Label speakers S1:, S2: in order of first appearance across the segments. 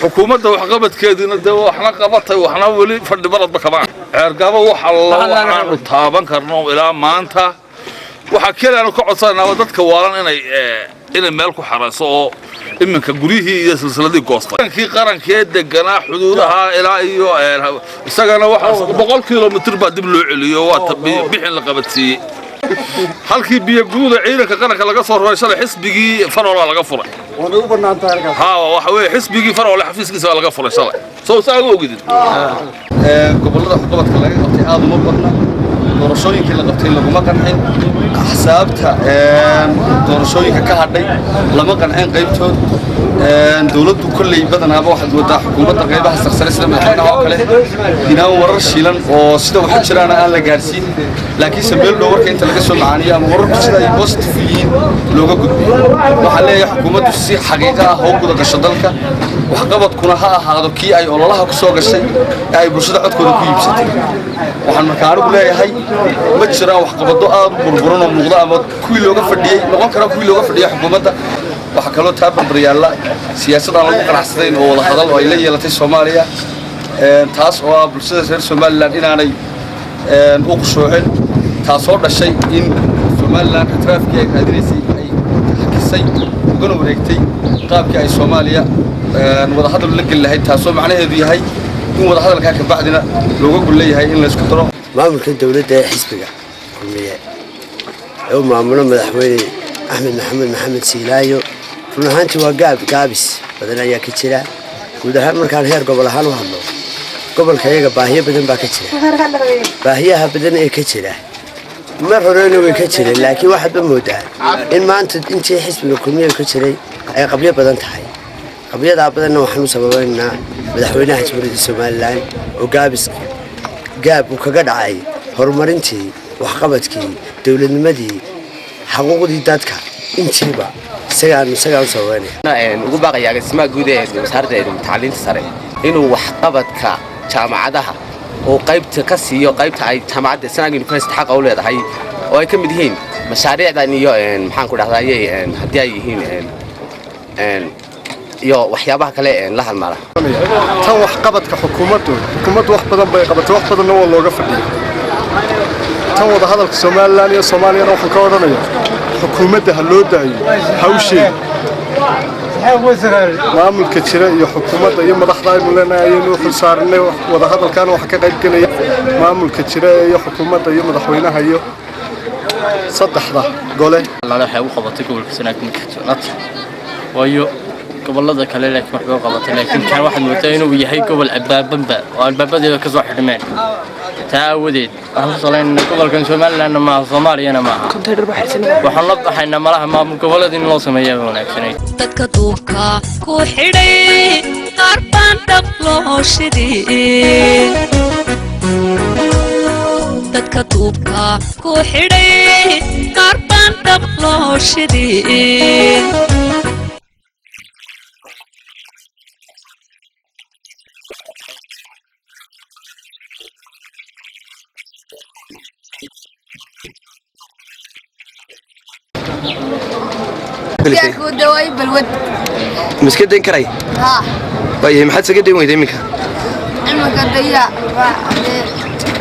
S1: حكومة وحقبت كذا ندوا إحنا قبضتها وإحنا ولي فرد برد بكمان عرقابة وحلا وحنا طابن كرنو إلى ما أنت وحكينا أنا قعدت أنا ودت كوارن إن الملك حرسه إما كجريه يسلسلة دي قصة كي قرن كيد الجناح حدودها إلى أيوة سجنا واحد بقول كيلومتر بعد بالعليوات بيحن لقبتي halkii biyo guuda ciidanka qaranka laga soo roray shalay xisbigii faroola laga furay
S2: wana u banaantaa halkaas
S1: waxa weeye xisbigii faroola xafiiskiisa laga furay shalay soo saago ogidid gobolada xukuumadka laga qabtay aad uma badna doorashooyinkii la qabtay laguma qancin xisaabta doorashooyinka ka hadhay lama qancin qaybtood dawladdu kulli badanaaba waxaad wadaa xukuumadda qaybaha sarsare sida madaxweynaha oo kale inaan warar shiilan oo sida waxa jiraan aan la gaarsiin laakiin sabeel dhow warka inta laga soo macaaniyo ama wararku sida ay positive yihiin looga gudbiyo waxa leeyahay xukuumaddu si xaqiiqo ah oo guda gasho dalka wax qabadkuna ha ahaado kii ay ololaha ku soo gashay ay bulshada codkooda ku iibsatay waxaan markaa anigu leeyahay ma jiraan wax qabado aad u burburan oo muuqda ama kuwii looga fadhiyay noqon kara kuwii looga fadhiyay xukuumadda waxa kaloo taaban yaalla siyaasadda lagu qanacsanayn oo wada hadal oo ay la yeelatay Soomaaliya taas oo bulshada reer Soomaaliland inaanay u qushuucin taasoo dhashay in Soomaaliland atraafkii ay raadinaysay ay hakisay ugana wareegtay qaabkii ay Soomaaliya wada hadal la gal lahayd taasoo macnaheedu yahay in wada hadalka ka bacdina looga gol leeyahay in la isku daro
S3: maamulka dawladda ee xisbiga kulmiye oo maamulo madaxweyne Ahmed Maxamed Silaayo runaantii waa gaabis badan ayaa ka jira guud ahaan markaan heer gobol ahaan u hadlo gobolka iyaga baahiyo badan baa ka jira baahiyaha badan ee ka jira mar horena way ka jireen laakiin waxaad moodaa in maanta intii xisbiga kulmiye ka jiray ay qabyo badan tahay qabyada badanna waxaan u sababaynaa madaxweynaha jamhuuriyadda Soomaaliland oo gaab uu kaga dhacay horumarintii waxqabadkii dawladnimadii حقوقي دادك انتيبا سيان سواني
S4: ugu baaqayaa isma guud ee wasaaradda tacliinta sare inuu wax qabadka jaamacadaha oo qaybta ka siiyo qaybta ay jaamacadda Sanaag University xaq u leedahay oo ay ka mid yihiin mashaariicdan iyo maxaan ku dhahdaayay hadii ay yihiin iyo waxyaabaha kale la halmala
S2: tan wax qabadka xukuumaddu wax badan bay qabatay wax badan oo looga fadhiyay tan wada hadalka Soomaaliland iyo Soomaaliya waxaan ka wadanayaa xukuumadda loo daayo hawsheeda maamulka jira iyo xukuumadda iyo madaxda ay leeyahay inuu xilsaarnay wada hadalkan wax ka qayb galaya maamulka jira iyo xukuumadda iyo madaxweynaha iyo saddexda gole
S5: la waxay u qabatay gobolka Sanaag markii waayo gobolada kale laakiin wax loo qabatay laakiin kan waxa moodaa inuu yahay gobol abaabanba oo albaabada ka soo xidhmeen تعودت أصلاً قبل Soomaaliland ما Soomaaliyana ma waxaan la baxaynaa malaha maamulka gobolada in loo sameeyo wanaagsan
S6: dadka duubka ku xidhay qarban dhab loo shidii dadka duubka ku xidhay qarban dhab loo shidii
S7: ياكو دواي بالود
S3: مسكدين كراي
S7: ها
S3: باي ما حد سكدين ويدين منك
S7: علمك قديا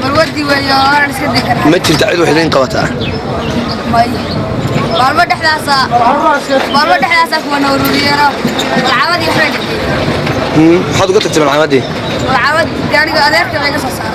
S7: بالودي ويا انا مسكدين كراي
S3: ما جرت عيد وحدين قوتها
S7: ماي مالما دحداسا كو نوروريرا العواد يخرج
S3: حد قلت تبع العواد دي
S7: العواد غاريغا اديرك laga soo saaro